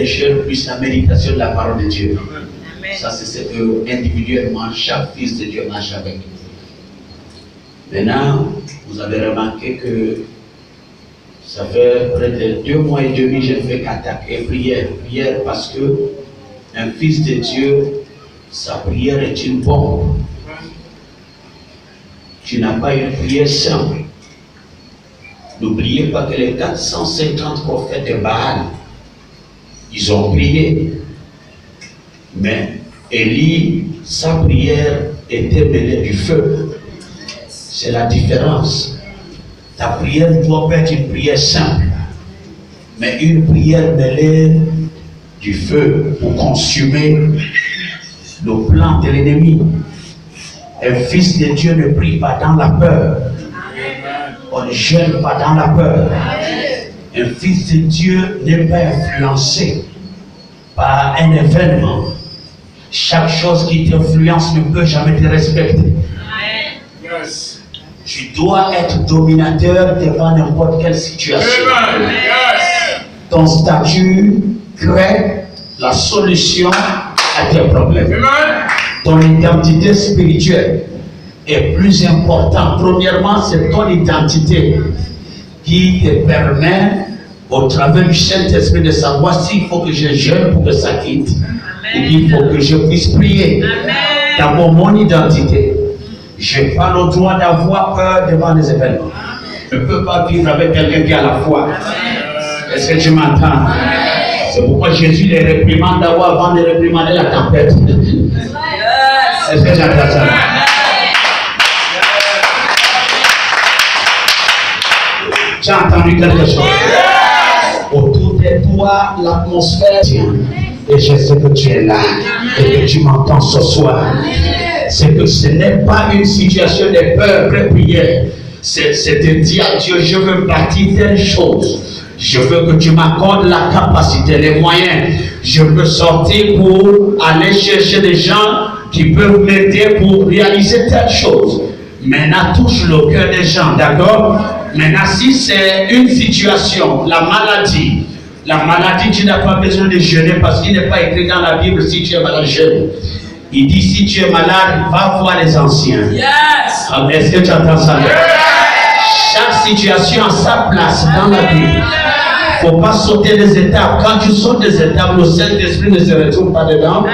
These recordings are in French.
les jeunes puissent la méditation de la parole de Dieu. Ça, c'est ce que individuellement chaque fils de Dieu marche avec. Maintenant, vous avez remarqué que ça fait près de 2 mois et demi que je ne fais qu'attaquer prière. Prière parce que un fils de Dieu, sa prière est une bombe. Tu n'as pas une prière simple. N'oubliez pas que les 450 prophètes de Baal, ils ont prié. Mais Élie, sa prière était mêlée du feu. C'est la différence. Ta prière ne doit pas être une prière simple, mais une prière mêlée du feu pour consumer le plan de l'ennemi. Un fils de Dieu ne prie pas dans la peur. On ne jeûne pas dans la peur. Un fils de Dieu n'est pas influencé par un événement. Chaque chose qui t'influence ne peut jamais te respecter. Tu dois être dominateur devant n'importe quelle situation. Ton statut crée la solution à tes problèmes. Ton identité spirituelle est plus importante. Premièrement, c'est ton identité qui te permet, au travers du Saint-Esprit, de savoir s'il faut que je jeûne pour que ça quitte, ou qu'il faut que je puisse prier. D'abord, mon identité. Je n'ai pas le droit d'avoir peur devant les événements. Je ne peux pas vivre avec quelqu'un qui a la foi. Est-ce que tu m'entends? C'est pourquoi Jésus les réprimande d'abord avant de réprimander la tempête. Est-ce que j'entends ça? Tu as entendu quelque chose? Autour de toi, l'atmosphère tient. Et je sais que tu es là et que tu m'entends ce soir. C'est que ce n'est pas une situation de peur pré-prière. C'est de dire à Dieu, je veux bâtir telle chose. Je veux que tu m'accordes la capacité, les moyens. Je veux sortir pour aller chercher des gens qui peuvent m'aider pour réaliser telle chose. Maintenant, touche le cœur des gens, d'accord? Maintenant, si c'est une situation, la maladie, tu n'as pas besoin de jeûner parce qu'il n'est pas écrit dans la Bible si tu es malade, jeûne. Il dit si tu es malade, va voir les anciens. Yes. Est-ce que tu entends ça? Yes. Chaque situation a sa place dans la Bible. Il ne faut pas sauter les étapes. Quand tu sautes les étapes, le Saint-Esprit ne se retrouve pas dedans.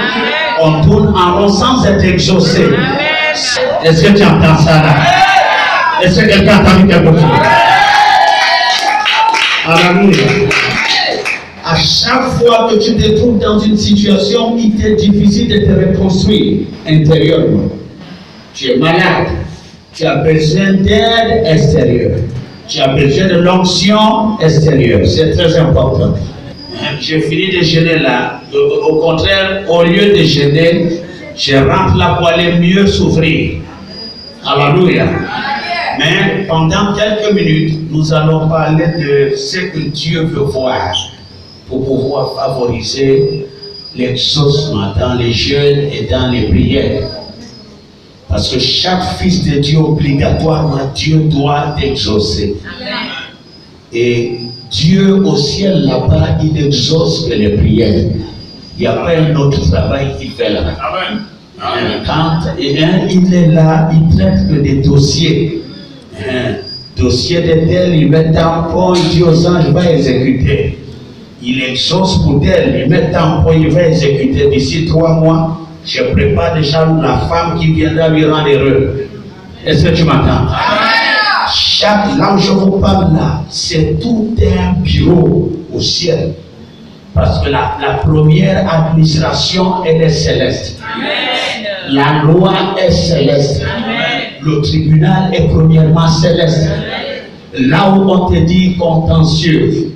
On tourne en rond sans être exaucé. Est-ce que tu entends ça là? Est-ce que quelqu'un a entendu quelque chose? Alléluia. À chaque fois que tu te trouves dans une situation, il est difficile de te reconstruire intérieurement. Tu es malade, tu as besoin d'aide extérieure, tu as besoin de l'onction extérieure. C'est très important. J'ai fini de jeûner là. Au contraire, au lieu de jeûner, je rentre là pour aller mieux s'ouvrir. Alléluia. Mais pendant quelques minutes, nous allons parler de ce que Dieu veut voir pour pouvoir favoriser l'exaucement dans les jeûnes et dans les prières. Parce que chaque fils de Dieu, obligatoirement, Dieu doit exaucer. Et Dieu au ciel là-bas, il exauce que les prières. Il n'y a pas un autre travail qu'il fait là. Quand il est là, il traite que des dossiers. Dossier de tel, il met tampon, il dit aux anges, va exécuter. Il exauce pour tel, il met tampon, il va exécuter. D'ici 3 mois, je prépare déjà la femme qui viendra lui rendre heureux. Est-ce que tu m'entends? Là où je vous parle là, c'est tout un bureau au ciel. Parce que la première administration, elle est céleste. Amen. La loi est céleste. Amen. Le tribunal est premièrement céleste. Amen. Là où on te dit contentieux,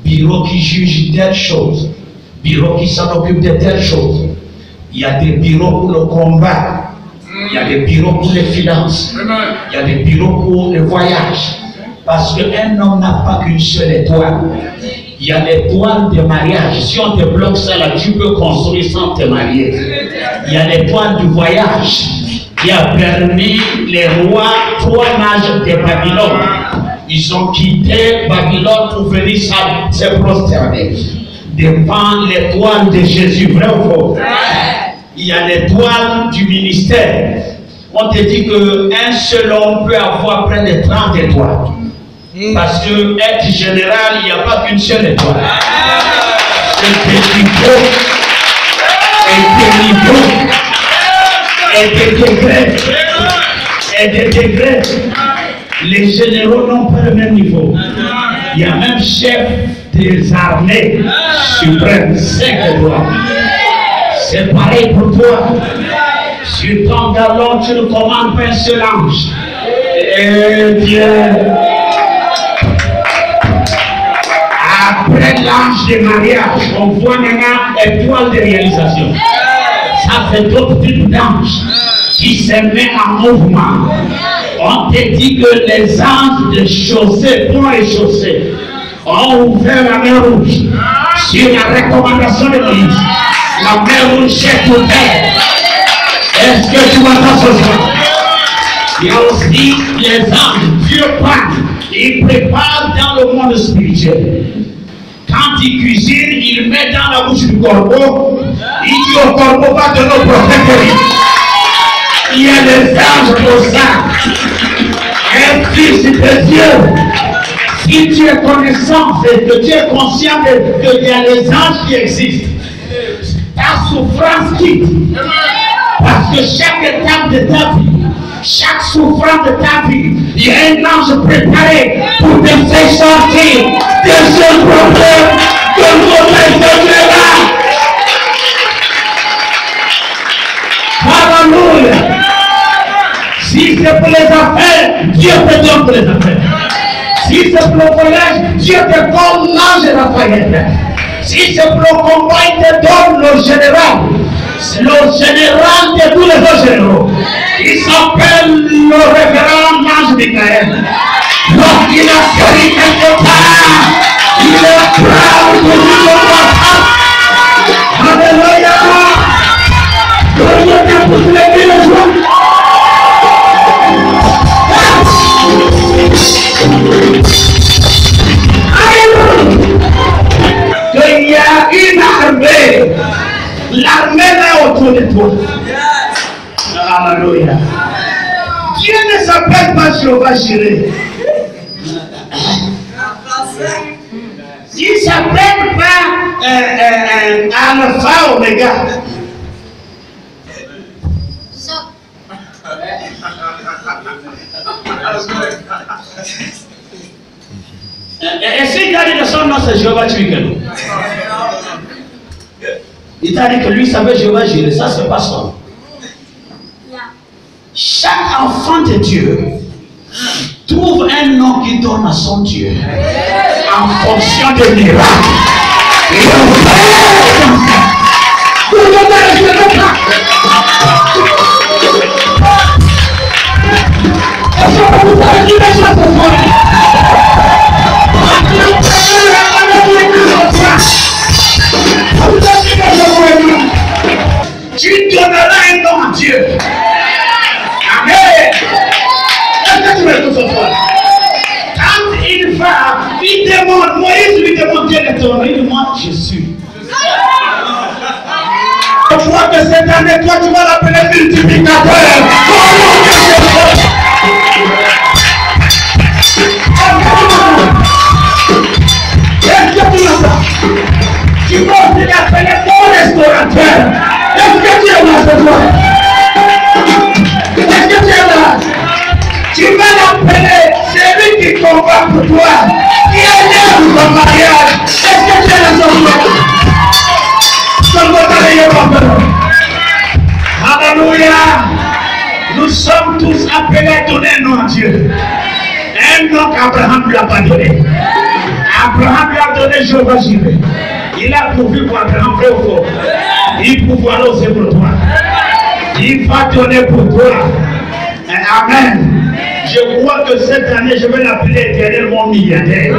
bureau qui juge telle chose, bureau qui s'en occupe de telle chose. Il y a des bureaux pour le combat. Il y a des bureaux pour les finances. Il y a des bureaux pour le voyage. Parce qu'un homme n'a pas qu'une seule étoile. Il y a l'étoile de mariage. Si on te bloque ça là, tu peux construire sans te marier. Il y a l'étoile du voyage qui a permis les rois 3 mages de Babylone. Ils ont quitté Babylone pour venir se prosterner. devant l'étoile de Jésus, vrai ou faux? Il y a l'étoile du ministère. On te dit qu'un seul homme peut avoir près de 30 étoiles. Parce que être général, il n'y a pas qu'une seule étoile. C'est des niveaux, et des degrés. Et des degrés. Les généraux n'ont pas le même niveau. Il y a même chef des armées suprêmes, 5 étoiles. C'est pareil pour toi. Sur ton galon, tu ne commandes pas un seul ange. Et Dieu, après l'ange de mariage, on voit maintenant étoile de réalisation. Ça fait d'autres types d'anges qui se mettent en mouvement. On te dit que les anges de chaussée, pont et chaussée, ont ouvert la mer rouge sur la recommandation de Moïse. La mer rouge est ouverte. Est-ce que tu m'entends ce soir? Il y a aussi les anges, Dieu parle, il prépare dans le monde spirituel. Quand il cuisine, il met dans la bouche du corbeau, il dit au corbeau, va de nos prophètes. Il y a les anges pour ça. Un fils de Dieu, si tu es connaissant et que tu es conscient qu'il y a les anges qui existent, ta souffrance quitte. Parce que chaque étape de ta vie, chaque souffrance de ta vie, il y a un ange préparé pour te faire sortir de ce problème, de ce problème. Alléluia. Si c'est pour les affaires, Dieu te donne pour les affaires. Si c'est pour le voyage, Dieu te donne l'ange Raphaël. Si c'est pour le combat, il te donne le général. Le général de tous les autres généraux. Il s'appelle le révérend l'ange Michael. Lorsqu'il a servi quelque part, il est proud de lui. Alléluia. Gloire à tous les villageois. Il y a une armée. L'armée est autour de toi. Alléluia. Dieu ne s'appelle pas Jéhovah Jireh. Il ne s'appelle pas Alpha Oméga. Et si David de son nom c'est Jéhovah Jireh. Il t'a dit que lui savait Jéhovah Jireh, ça c'est pas son. Chaque enfant de Dieu trouve un nom qui donne à son Dieu en fonction des miracles. Tu donneras un nom à Dieu. Amen. Est-ce que tu m'écoutes ce soir? Quand il va, il demande, Moïse lui demande Dieu est ton nom. Il dit, moi, je suis. Je crois que cette année, toi, tu vas l'appeler multiplicateur. Est-ce que tu l'entends? Tu vas aussi l'appeler ton restaurateur. Est-ce que tu es là ce soir? Est-ce que tu es là? Tu vas l'appeler celui qui combat pour toi, qui est là pour ton mariage. Est-ce que tu es là ce soir? Alléluia. Nous sommes tous appelés à donner un nom à Dieu. Un nom qu'Abraham ne lui a pas donné. Abraham lui a donné Jéhovah Jireh. Il a pourvu pour Abraham, vrai ou faux? Il pourvoira aussi pour toi. Il va donner pour toi. Amen. Je crois que cette année, je vais l'appeler éternellement milliardaire.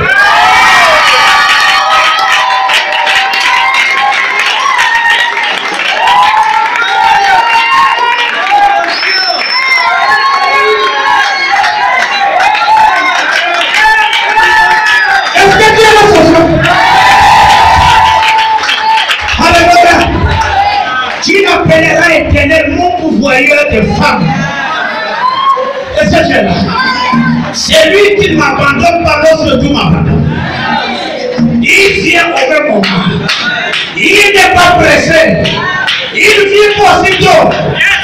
l'intérieur des femmes. Et c'est Dieu là. C'est lui qui ne m'abandonne pas lorsque tout m'abandonne. Il vient au même moment. Il n'est pas pressé. Il vient aussitôt.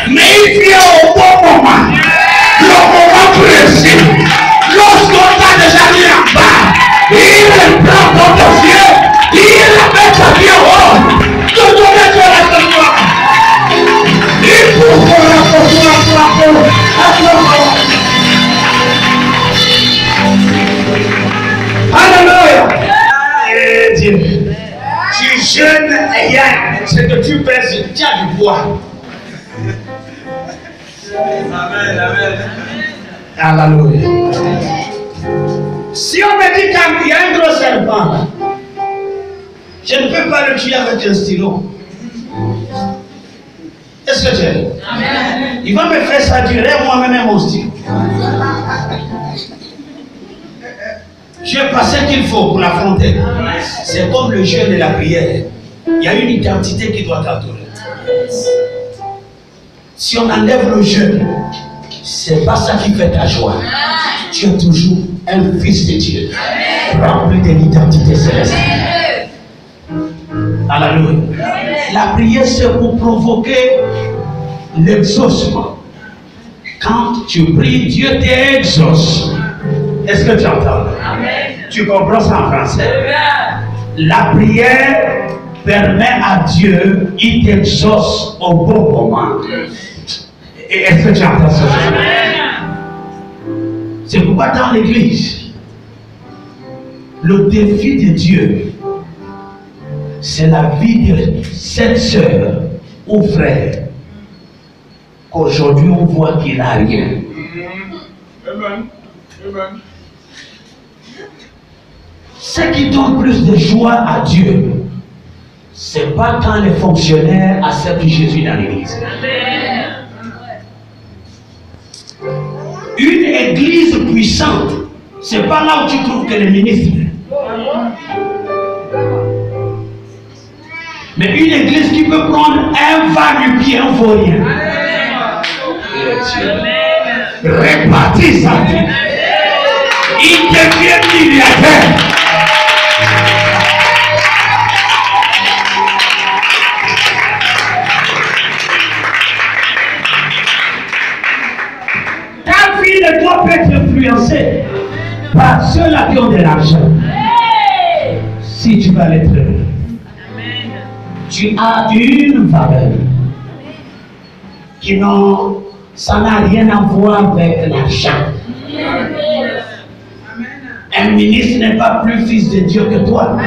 Mais il vient au bon moment. Le moment précis. Lorsqu'on t'a déjà mis en bas, il prend ton dossier. Il met ta vie en haut. Te donner de la gloire. Il faut qu'on Alléluia. Et Dieu, tu jeûnes et rien, ce que tu pèses, tu as du poids. Amen, amen. Alléluia. Si on me dit qu'il y a un gros serpent là, je ne peux pas le tuer avec un stylo. Est-ce que tu es? Il va me faire ça durer moi-même mon stylo. Je n'ai pas ce qu'il faut pour l'affronter. C'est comme le jeûne et la prière. Il y a une identité qui doit t'entourer. Si on enlève le jeûne, c'est pas ça qui fait ta joie. Tu es toujours un fils de Dieu, rempli de l'identité céleste. Alléluia. La prière, c'est pour provoquer l'exaucement. Quand tu pries, Dieu t'exauce. Est-ce que tu entends? Amen. Tu comprends ça en français? La prière permet à Dieu, il t'exauce au bon moment. Et est-ce que tu entends ça? C'est pourquoi dans l'église, le défi de Dieu, c'est la vie de cette sœur ou frère qu'aujourd'hui on voit qu'il n'a rien. Amen. Amen. Ce qui donne plus de joie à Dieu, c'est pas quand les fonctionnaires acceptent Jésus dans l'église. Une église puissante, c'est pas là où tu trouves que les ministres. Mais une église qui peut prendre un va-nu-pied, un vaurien, répartir sa vie, il devient milliardaire. Ta vie ne doit pas être influencée par ceux-là qui ont de l'argent. Si tu vas l'être, tu as une valeur qui n'ont, ça n'a rien à voir avec l'argent. Un ministre n'est pas plus fils de Dieu que toi.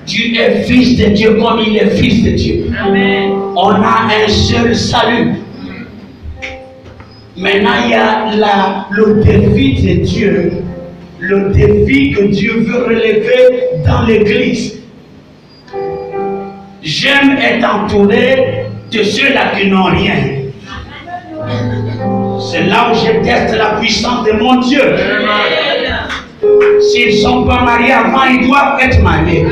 Tu es fils de Dieu comme il est fils de Dieu. On a un seul salut. Maintenant, il y a le défi de Dieu, le défi que Dieu veut relever dans l'église. J'aime être entouré de ceux-là qui n'ont rien. C'est là où je teste la puissance de mon Dieu. S'ils ne sont pas mariés avant, ils doivent être mariés.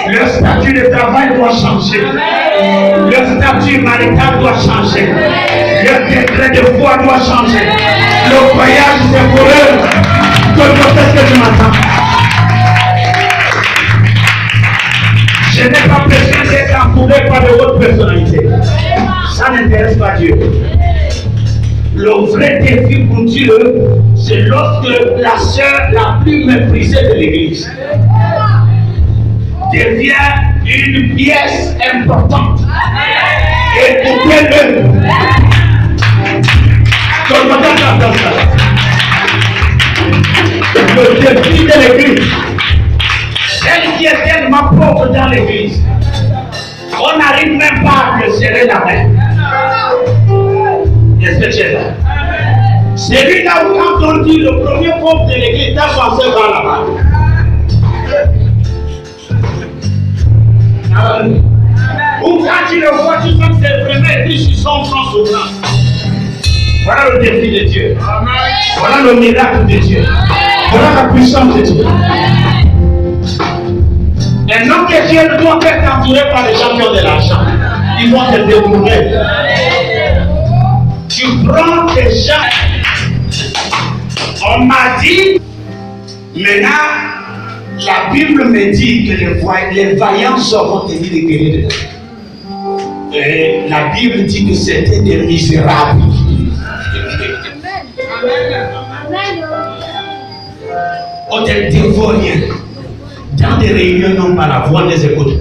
Leur statut de travail doit changer. Leur statut marital doit changer. Leur décret de foi doit changer. Le voyage, c'est pour eux. Est-ce que tu m'entends? Je n'ai pas besoin d'être entouré par de hautes personnalités. Ça n'intéresse pas Dieu. Le vrai défi pour Dieu, c'est lorsque la sœur la plus méprisée de l'église devient une pièce importante. Écoutez-le. Le défi de l'église, celle qui est tellement pauvre dans l'église, on n'arrive même pas à le serrer la main. Est-ce que tu es là? C'est lui là où quand on dit le premier pauvre de l'église, t'as pensé par là-bas. Ou quand tu le vois, tu sens que c'est vraiment riche, ils sont sans souffrance. Voilà le défi de Dieu. Voilà le miracle de Dieu. Voilà la puissance de Dieu. Un homme de Dieu ne doit pas être entouré par les gens qui ont de l'argent. Ils vont te détourner. Tu prends tes gens. On m'a dit, maintenant, la Bible me dit que les vaillants sauront tenir les guerriers. Et la Bible dit que c'était des misérables. On te dévore dans des réunions, non pas la voix des écoutes.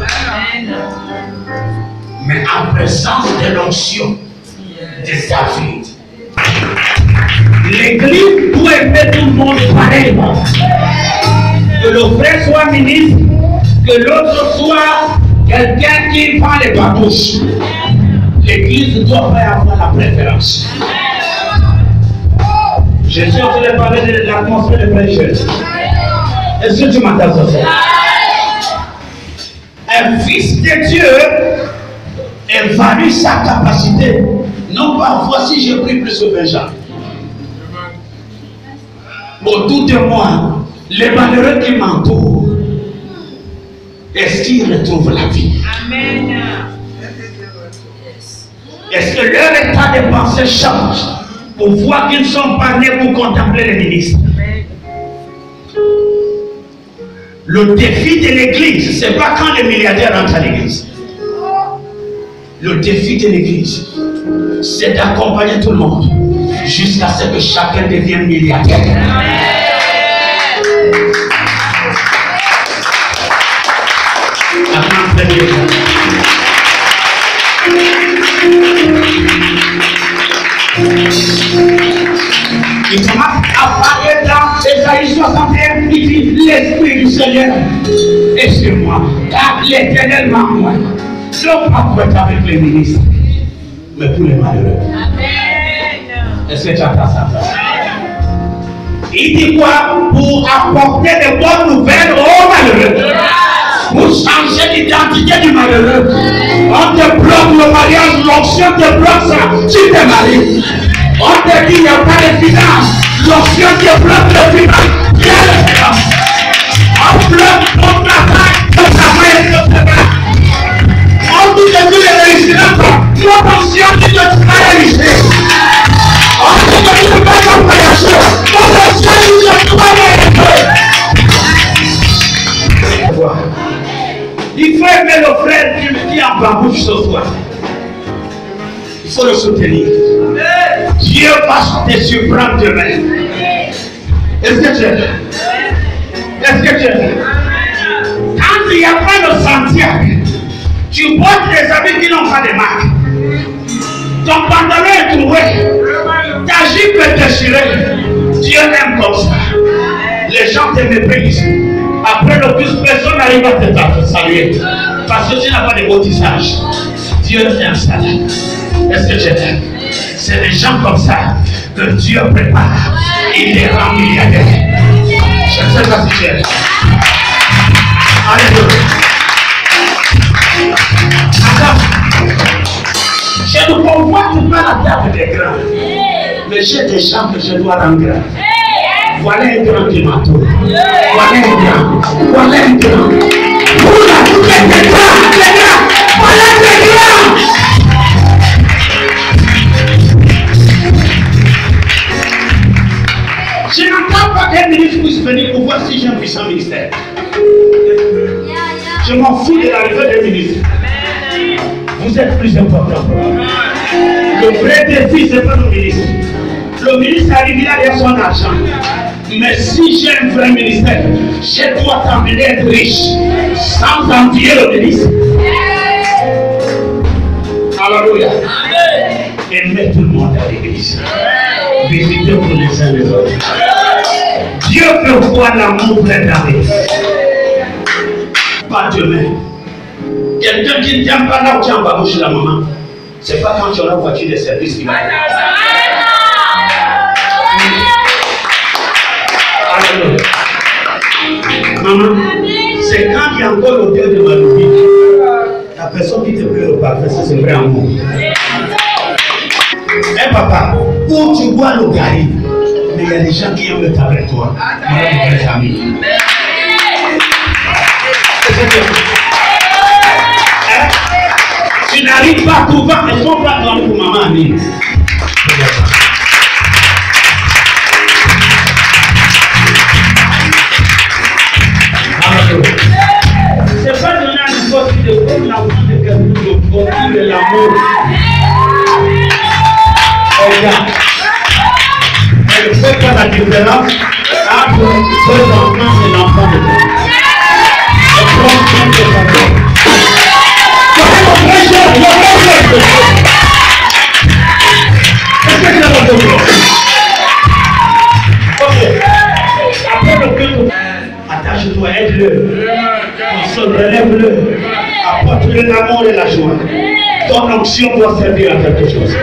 Mais en présence de l'onction de David. L'église doit aimer tout le monde pareillement. Que le frère soit ministre, que l'autre soit quelqu'un qui prend les babouches. L'église ne doit pas avoir la préférence. Je suis en train de parler de l'atmosphère de prêcheur. Est-ce que tu m'entends ça? Un fils de Dieu évalue sa capacité. Non pas voici j'ai pris plus que 20 gens. Autour de moi, les malheureux qui m'entourent, est-ce qu'ils retrouvent la vie? Amen. Est-ce que leur état de pensée change pour voir qu'ils ne sont pas nés pour contempler les ministres? Le défi de l'église, ce n'est pas quand les milliardaires rentrent à l'église. Le défi de l'église, c'est d'accompagner tout le monde jusqu'à ce que chacun devienne milliardaire. Il commence à parler dans Ésaïe 61, il dit l'Esprit du Seigneur est sur moi, car l'Éternel m'a envoyé. Non pas pour être avec les ministres, mais pour les malheureux. Amen. Est-ce que tu entends ça? Il dit quoi? Pour apporter de bonnes nouvelles aux malheureux. Pour changer l'identité du malheureux. On te bloque le mariage, l'onction te bloque ça. Tu te maries. On te dit qu'il n'y a pas de finance. L'onction te bloque le finance. Il y a le finance. On bloque ton travail, ton travail. On dit que tu ne réussiras pas. Notre onction dit que tu vas réussir. On dit que tu ne peux pas voyager. Notre onction dit que tu vas réussir. Il faut aimer le frère qui est en babouche ce soir. Il faut le soutenir. Dieu va te surprendre demain. Est-ce que tu es là? Est-ce que tu es là? Quand il n'y a pas de sentier, tu portes des habits qui n'ont pas de marque. Ton pantalon est troué. Ta jupe est déchirée. Dieu aime comme ça. Les gens te méprisent. Après le bus, personne n'arrive à te saluer. Parce que tu n'as pas de beau visage. Dieu aime ça. Est-ce que tu es là? C'est des gens comme ça que Dieu prépare. Il les rend milliardaires. Je ne sais pas si tu es là. Alléluia. Je ne convoite pas la table des grands. Mais j'ai des gens que je dois rendre grands. Voilà un grand qui m'entoure. Voilà un grand. Voilà un grand. Voilà des grands. Voilà des grands. Je n'entends pas qu'un ministre puisse venir pour voir si j'ai un puissant ministère. Je m'en fous de l'arrivée des ministres. Vous êtes plus important. Le vrai défi, ce n'est pas le ministre. Le ministre arrive, il a son argent. Mais si j'ai un vrai ministère, je dois t'emmener être riche sans envier le ministre. Alléluia. Aimez tout le monde à l'église. Visitez pour les uns les autres. Dieu peut voir l'amour plein d'arrêt. Pas demain. Quelqu'un qui ne t'aime pas là où tu es en bas chez la maman, c'est pas quand tu as la voiture de service qui va. Maman, c'est quand il y a encore l'odeur de ma lubie. La personne qui te plaît le parfait, c'est vrai amour. Eh papa, où tu bois le gari, mais il y a des gens qui aiment le temps avec toi. Il y a des amis. Si qui n'arrivent pas à trouver, elles ne sont pas grandes pour maman Annie. C'est pas donner à n'importe qui de comme l'enfant de quelqu'un de l'amour. Regarde. Elle ne fait pas la différence entre deux enfants et l'enfant de Dieu. Elle prend soin de sa vie. Est-ce que c'est votre gloire? Ok. Après le culte, attache-toi, aide-le. Relève-le, apporte-le l'amour et la joie. Ton onction doit servir à quelque chose.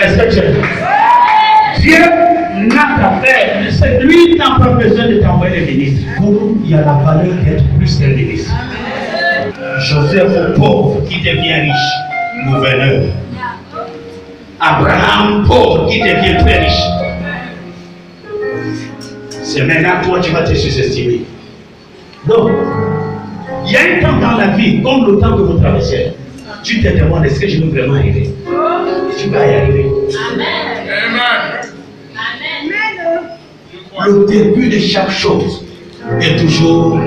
Est-ce que tu es? Dieu n'a qu'à faire. C'est lui qui n'a pas besoin de t'envoyer les ministres. Pour nous, il y a la valeur d'être plus qu'un ministre. Joseph au pauvre qui devient riche, gouverneur. Abraham pauvre qui devient très riche. C'est maintenant toi tu vas te sous-estimer. Donc, il y a un temps dans la vie, comme le temps que vous traversez, tu te demandes est-ce que je veux vraiment arriver? Tu vas y arriver. Amen. Le début de chaque chose est toujours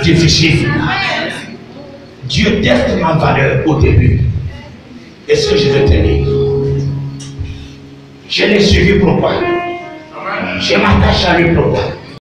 difficile. Dieu teste ma valeur au début. Est-ce que je vais tenir? Je l'ai suivi pourquoi? Je m'attache à lui pourquoi?